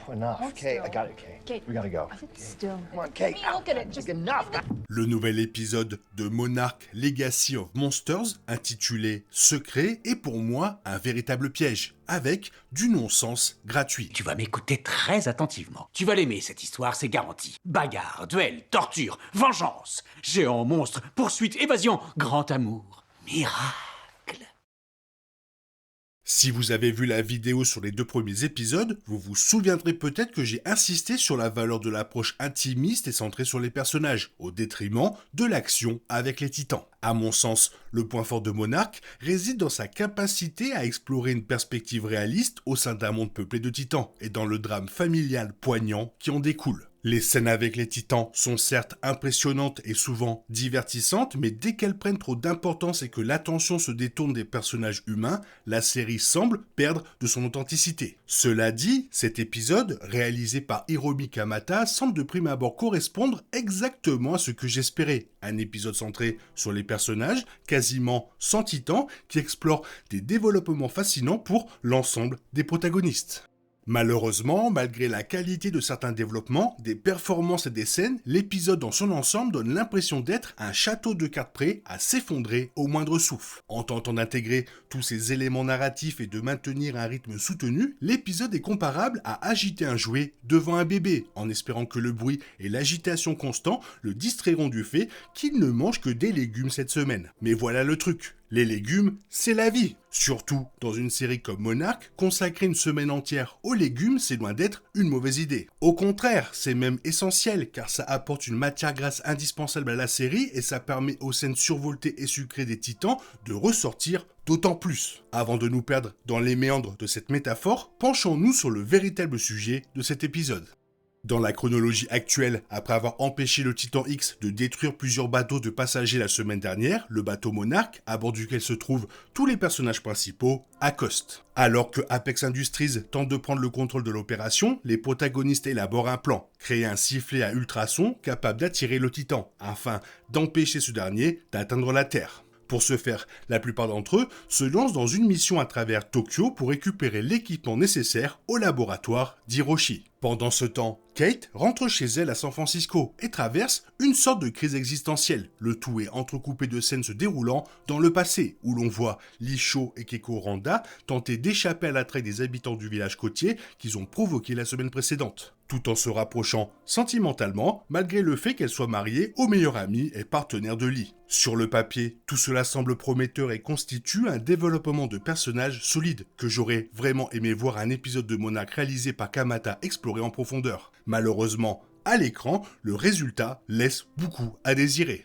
enough. Hold Kate, still. I got it, Kate. Kate, We gotta go. I said still. Come on, Kate. Hey, look at it. Just Enough. Le nouvel épisode de Monarch Legacy of Monsters, intitulé Secret, est pour moi un véritable piège, avec du non-sens gratuit. Tu vas m'écouter très attentivement. Tu vas l'aimer, cette histoire, c'est garanti. Bagarre, duel, torture, vengeance, géant, monstre, poursuite, évasion, grand amour, miracle. Si vous avez vu la vidéo sur les 2 premiers épisodes, vous vous souviendrez peut-être que j'ai insisté sur la valeur de l'approche intimiste et centrée sur les personnages, au détriment de l'action avec les titans. À mon sens, le point fort de Monarch réside dans sa capacité à explorer une perspective réaliste au sein d'un monde peuplé de titans, et dans le drame familial poignant qui en découle. Les scènes avec les titans sont certes impressionnantes et souvent divertissantes, mais dès qu'elles prennent trop d'importance et que l'attention se détourne des personnages humains, la série semble perdre de son authenticité. Cela dit, cet épisode, réalisé par Hiromi Kamata, semble de prime abord correspondre exactement à ce que j'espérais. Un épisode centré sur les personnages, quasiment sans titans, qui explore des développements fascinants pour l'ensemble des protagonistes. Malheureusement, malgré la qualité de certains développements, des performances et des scènes, l'épisode dans son ensemble donne l'impression d'être un château de cartes prêt à s'effondrer au moindre souffle. En tentant d'intégrer tous ces éléments narratifs et de maintenir un rythme soutenu, l'épisode est comparable à agiter un jouet devant un bébé, en espérant que le bruit et l'agitation constants le distrairont du fait qu'il ne mange que des légumes cette semaine. Mais voilà le truc. Les légumes, c'est la vie. Surtout dans une série comme Monarch, consacrer une semaine entière aux légumes, c'est loin d'être une mauvaise idée. Au contraire, c'est même essentiel, car ça apporte une matière grasse indispensable à la série et ça permet aux scènes survoltées et sucrées des titans de ressortir d'autant plus. Avant de nous perdre dans les méandres de cette métaphore, penchons-nous sur le véritable sujet de cet épisode. Dans la chronologie actuelle, après avoir empêché le Titan X de détruire plusieurs bateaux de passagers la semaine dernière, le bateau Monarch, à bord duquel se trouvent tous les personnages principaux, accoste. Alors que Apex Industries tente de prendre le contrôle de l'opération, les protagonistes élaborent un plan, créer un sifflet à ultrasons capable d'attirer le Titan, afin d'empêcher ce dernier d'atteindre la Terre. Pour ce faire, la plupart d'entre eux se lancent dans une mission à travers Tokyo pour récupérer l'équipement nécessaire au laboratoire d'Hiroshi. Pendant ce temps, Kate rentre chez elle à San Francisco et traverse une sorte de crise existentielle. Le tout est entrecoupé de scènes se déroulant dans le passé, où l'on voit Lee Cho et Keiko Randa tenter d'échapper à l'attrait des habitants du village côtier qu'ils ont provoqué la semaine précédente, tout en se rapprochant sentimentalement, malgré le fait qu'elle soit mariée au meilleur ami et partenaire de Lee. Sur le papier, tout cela semble prometteur et constitue un développement de personnages solide, que j'aurais vraiment aimé voir un épisode de Monarch réalisé par Kamata explorer en profondeur. Malheureusement, à l'écran, le résultat laisse beaucoup à désirer.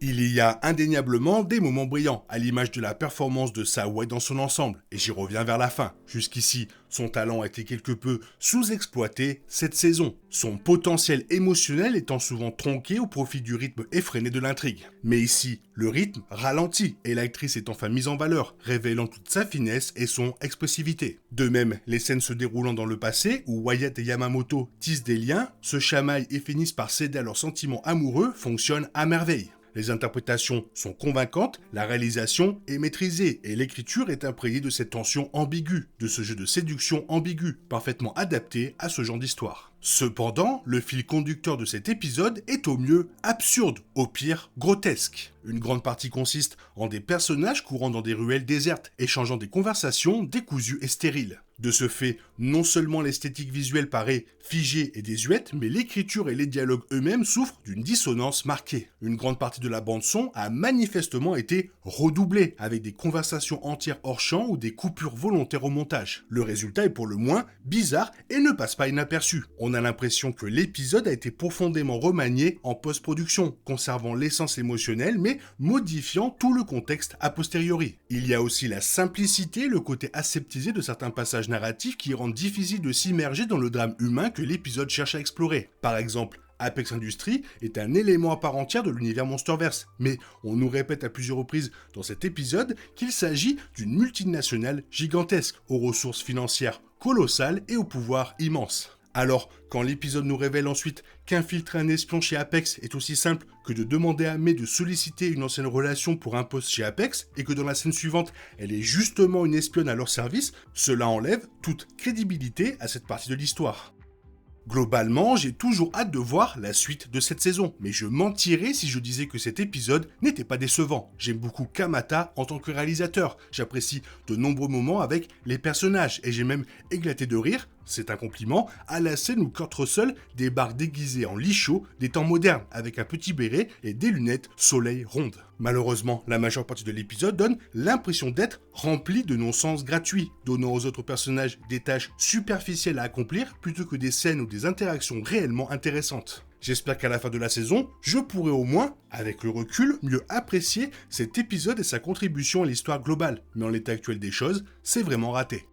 Il y a indéniablement des moments brillants, à l'image de la performance de Sawai dans son ensemble, et j'y reviens vers la fin. Jusqu'ici, son talent a été quelque peu sous-exploité cette saison, son potentiel émotionnel étant souvent tronqué au profit du rythme effréné de l'intrigue. Mais ici, le rythme ralentit, et l'actrice est enfin mise en valeur, révélant toute sa finesse et son expressivité. De même, les scènes se déroulant dans le passé, où Wyatt et Yamamoto tissent des liens, se chamaillent et finissent par céder à leurs sentiments amoureux, fonctionnent à merveille. Les interprétations sont convaincantes, la réalisation est maîtrisée et l'écriture est imprégnée de cette tension ambiguë, de ce jeu de séduction ambigu, parfaitement adapté à ce genre d'histoire. Cependant, le fil conducteur de cet épisode est au mieux absurde, au pire grotesque. Une grande partie consiste en des personnages courant dans des ruelles désertes, échangeant des conversations décousues et stériles. De ce fait, non seulement l'esthétique visuelle paraît figée et désuète, mais l'écriture et les dialogues eux-mêmes souffrent d'une dissonance marquée. Une grande partie de la bande-son a manifestement été redoublée, avec des conversations entières hors champ ou des coupures volontaires au montage. Le résultat est pour le moins bizarre et ne passe pas inaperçu. On a l'impression que l'épisode a été profondément remanié en post-production, conservant l'essence émotionnelle, mais modifiant tout le contexte a posteriori. Il y a aussi la simplicité, le côté aseptisé de certains passages narratifs qui rendent difficile de s'immerger dans le drame humain que l'épisode cherche à explorer. Par exemple, Apex Industries est un élément à part entière de l'univers Monsterverse, mais on nous répète à plusieurs reprises dans cet épisode qu'il s'agit d'une multinationale gigantesque, aux ressources financières colossales et au pouvoir immense. Alors, quand l'épisode nous révèle ensuite qu'infiltrer un espion chez Apex est aussi simple que de demander à May de solliciter une ancienne relation pour un poste chez Apex, et que dans la scène suivante, elle est justement une espionne à leur service, cela enlève toute crédibilité à cette partie de l'histoire. Globalement, j'ai toujours hâte de voir la suite de cette saison, mais je mentirais si je disais que cet épisode n'était pas décevant. J'aime beaucoup Kamata en tant que réalisateur, j'apprécie de nombreux moments avec les personnages, et j'ai même éclaté de rire, c'est un compliment, à la scène où Kurt Russell débarque déguisé en lichot des temps modernes, avec un petit béret et des lunettes soleil rondes. Malheureusement, la majeure partie de l'épisode donne l'impression d'être rempli de non-sens gratuits, donnant aux autres personnages des tâches superficielles à accomplir plutôt que des scènes ou des interactions réellement intéressantes. J'espère qu'à la fin de la saison, je pourrai au moins, avec le recul, mieux apprécier cet épisode et sa contribution à l'histoire globale, mais en l'état actuel des choses, c'est vraiment raté.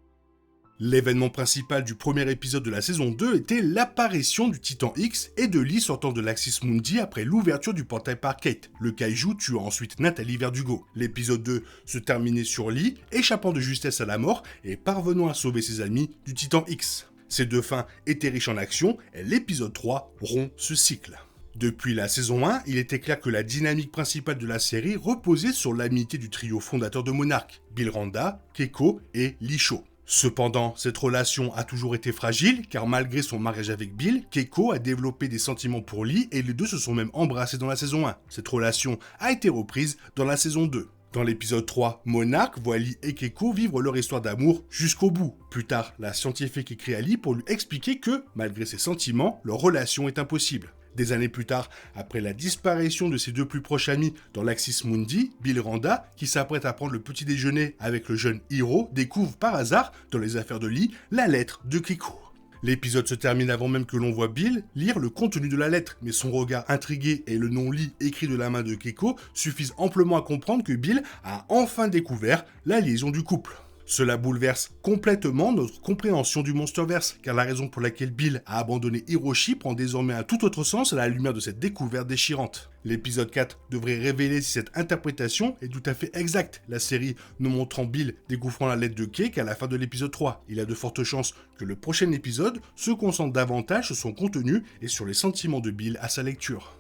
L'événement principal du premier épisode de la saison 2 était l'apparition du Titan X et de Lee sortant de l'Axis Mundi après l'ouverture du portail par Kate, le kaiju tuant ensuite Nathalie Verdugo. L'épisode 2 se terminait sur Lee, échappant de justesse à la mort et parvenant à sauver ses amis du Titan X. Ces deux fins étaient riches en action et l'épisode 3 rompt ce cycle. Depuis la saison 1, il était clair que la dynamique principale de la série reposait sur l'amitié du trio fondateur de Monarch, Bill Randa, Keiko et Lee Shaw. Cependant, cette relation a toujours été fragile, car malgré son mariage avec Bill, Keiko a développé des sentiments pour Lee et les deux se sont même embrassés dans la saison 1. Cette relation a été reprise dans la saison 2. Dans l'épisode 3, Monarch voit Lee et Keiko vivre leur histoire d'amour jusqu'au bout. Plus tard, la scientifique écrit à Lee pour lui expliquer que, malgré ses sentiments, leur relation est impossible. Des années plus tard, après la disparition de ses deux plus proches amis dans l'Axis Mundi, Bill Randa, qui s'apprête à prendre le petit déjeuner avec le jeune Hiro, découvre par hasard, dans les affaires de Lee, la lettre de Keiko. L'épisode se termine avant même que l'on voit Bill lire le contenu de la lettre, mais son regard intrigué et le nom Lee écrit de la main de Keiko suffisent amplement à comprendre que Bill a enfin découvert la liaison du couple. Cela bouleverse complètement notre compréhension du Monsterverse, car la raison pour laquelle Bill a abandonné Hiroshi prend désormais un tout autre sens à la lumière de cette découverte déchirante. L'épisode 4 devrait révéler si cette interprétation est tout à fait exacte, la série ne montrant Bill découvrant la lettre de Kei qu'à la fin de l'épisode 3. Il y a de fortes chances que le prochain épisode se concentre davantage sur son contenu et sur les sentiments de Bill à sa lecture.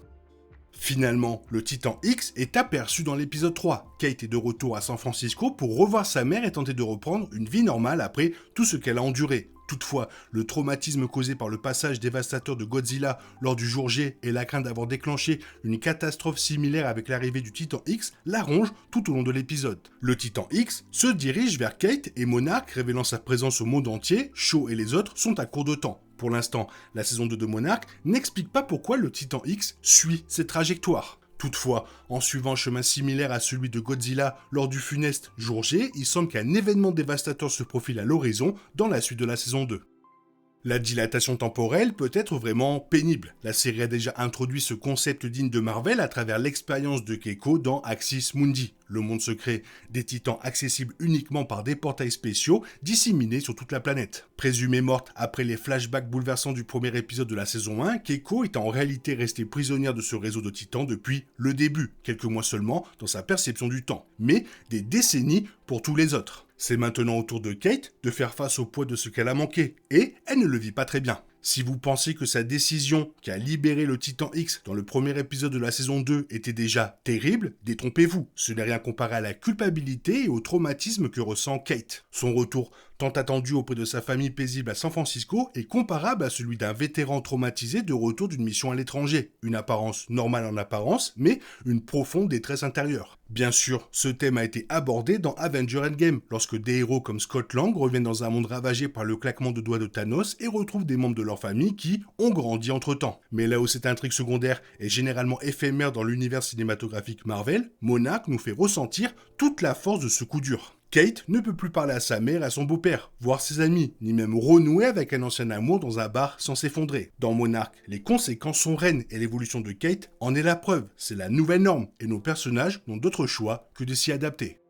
Finalement, le Titan X est aperçu dans l'épisode 3. Kate est de retour à San Francisco pour revoir sa mère et tenter de reprendre une vie normale après tout ce qu'elle a enduré. Toutefois, le traumatisme causé par le passage dévastateur de Godzilla lors du jour J et la crainte d'avoir déclenché une catastrophe similaire avec l'arrivée du Titan X la ronge tout au long de l'épisode. Le Titan X se dirige vers Kate et Monarch, révélant sa présence au monde entier. Shaw et les autres sont à court de temps. Pour l'instant, la saison 2 de Monarch n'explique pas pourquoi le Titan X suit cette trajectoire. Toutefois, en suivant un chemin similaire à celui de Godzilla lors du funeste jour J, il semble qu'un événement dévastateur se profile à l'horizon dans la suite de la saison 2. La dilatation temporelle peut être vraiment pénible. La série a déjà introduit ce concept digne de Marvel à travers l'expérience de Keiko dans Axis Mundi, le monde secret des titans accessibles uniquement par des portails spéciaux disséminés sur toute la planète. Présumée morte après les flashbacks bouleversants du premier épisode de la saison 1, Keiko est en réalité restée prisonnière de ce réseau de titans depuis le début, quelques mois seulement dans sa perception du temps, mais des décennies pour tous les autres. C'est maintenant au tour de Kate de faire face au poids de ce qu'elle a manqué, et elle ne le vit pas très bien. Si vous pensez que sa décision qui a libéré le Titan X dans le premier épisode de la saison 2 était déjà terrible, détrompez-vous. Ce n'est rien comparé à la culpabilité et au traumatisme que ressent Kate. Son retour tant attendu auprès de sa famille paisible à San Francisco est comparable à celui d'un vétéran traumatisé de retour d'une mission à l'étranger. Une apparence normale en apparence, mais une profonde détresse intérieure. Bien sûr, ce thème a été abordé dans Avengers Endgame, lorsque des héros comme Scott Lang reviennent dans un monde ravagé par le claquement de doigts de Thanos et retrouvent des membres de leur famille qui ont grandi entre-temps. Mais là où cette intrigue secondaire est généralement éphémère dans l'univers cinématographique Marvel, Monarch nous fait ressentir toute la force de ce coup dur. Kate ne peut plus parler à sa mère et à son beau-père, voir ses amis, ni même renouer avec un ancien amour dans un bar sans s'effondrer. Dans Monarch, les conséquences sont reines et l'évolution de Kate en est la preuve. C'est la nouvelle norme et nos personnages n'ont d'autre choix que de s'y adapter.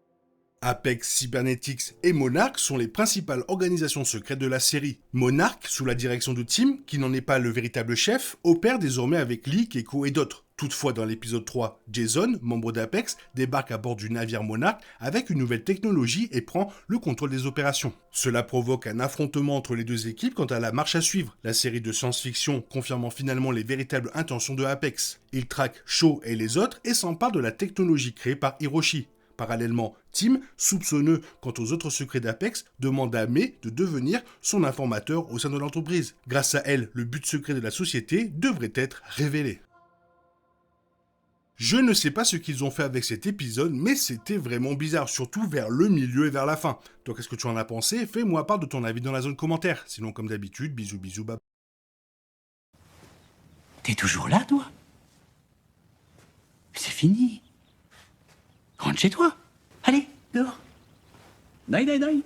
Apex Cybernetics et Monarch sont les principales organisations secrètes de la série. Monarch, sous la direction de Tim, qui n'en est pas le véritable chef, opère désormais avec Lee, Keiko et d'autres. Toutefois, dans l'épisode 3, Jason, membre d'Apex, débarque à bord du navire Monarch avec une nouvelle technologie et prend le contrôle des opérations. Cela provoque un affrontement entre les deux équipes quant à la marche à suivre, la série de science-fiction confirmant finalement les véritables intentions de Apex. Il traque Shaw et les autres et s'empare de la technologie créée par Hiroshi. Parallèlement, Tim, soupçonneux quant aux autres secrets d'Apex, demande à May de devenir son informateur au sein de l'entreprise. Grâce à elle, le but secret de la société devrait être révélé. Je ne sais pas ce qu'ils ont fait avec cet épisode, mais c'était vraiment bizarre, surtout vers le milieu et vers la fin. Toi, qu'est-ce que tu en as pensé? Fais-moi part de ton avis dans la zone commentaire. Sinon, comme d'habitude, bisous bisous, bye. T'es toujours là, toi? C'est fini. Rentre chez toi. Allez, dehors. Naï, naï, naï.